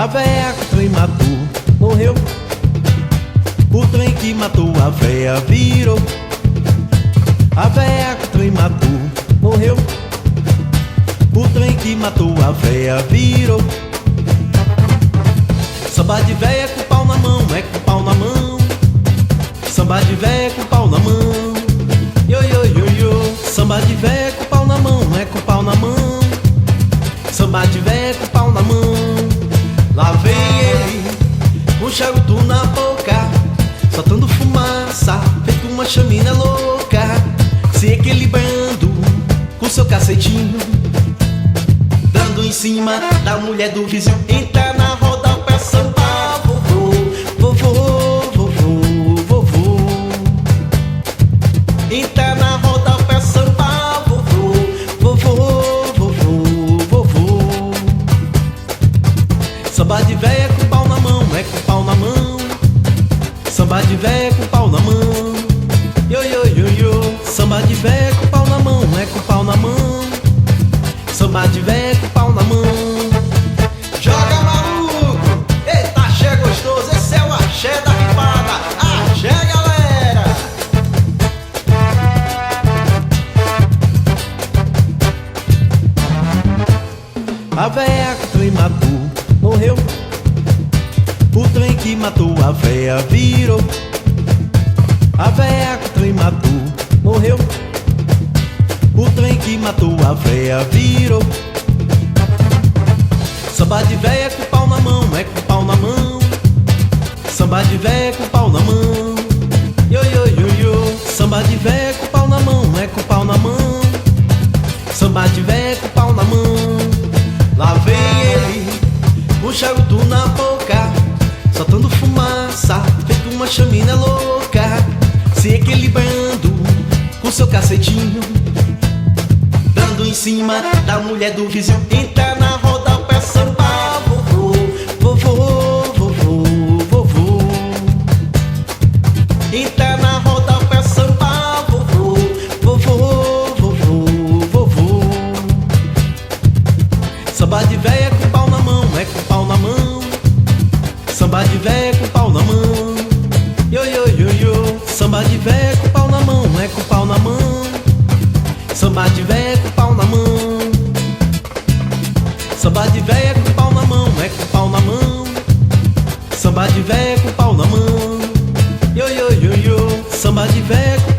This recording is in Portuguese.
A véia que o trem matou morreu. O trem que matou a véia virou. A véia que o trem matou morreu. O trem que matou a véia virou. Samba de véia com pau na mão, é com pau na mão. Samba de véia com pau na mão. Yo, yo, yo, yo. Samba de véia com pau na mão, é com pau na mão. Samba de véia com pau na mão. Lá vem ele, com charuto na boca, soltando fumaça, feito uma chaminé louca, se equilibrando com seu cacetinho, dando em cima da mulher do vizinho. Entra na roda pra sambar, vovô, vovô, vovô, vovô. Entra na roda pra sambar, vovô, vovô, vovô, vovô. Samba de véia com pau na mão, é com pau na mão. Samba de véia com pau na mão. Yo, yo, yo, yo. Samba de véia com pau na mão, é com pau na mão. Samba de véia com pau na mão. Joga, maluco! Eita, axé gostoso, esse é o axé da ripada. Axé, galera! A véia que o trem matou morreu. O trem que matou a véia virou. A véia que o trem matou morreu. O trem que matou a véia virou. Samba de véia com pau na mão, é com pau na mão. Samba de véia com pau na mão. Yo, yo, yo, yo. Samba de véia com pau na mão, é com pau na mão. Samba de véia com pau na mão. Lá vem ele, um charuto na boca, soltando fumaça, feito uma chaminé louca, se equilibrando com seu cacetinho, dando em cima da mulher do vizinho. Entra na roda pra sambar, vovô, vovô, vovô, vovô. Entra na roda pra sambar, vovô, vovô, vovô, vovô. Samba de véia com pau na mão, é com pau na mão. Samba de véia com pau na mão. Yo, yo, yo, yo. Samba de véia com pau na mão, é com pau na mão. Samba de véia com pau na mão. Samba de véia com pau na mão, é com pau na mão. Samba de véia com pau na mão. Yo, yo, yo, yo. Samba de véia com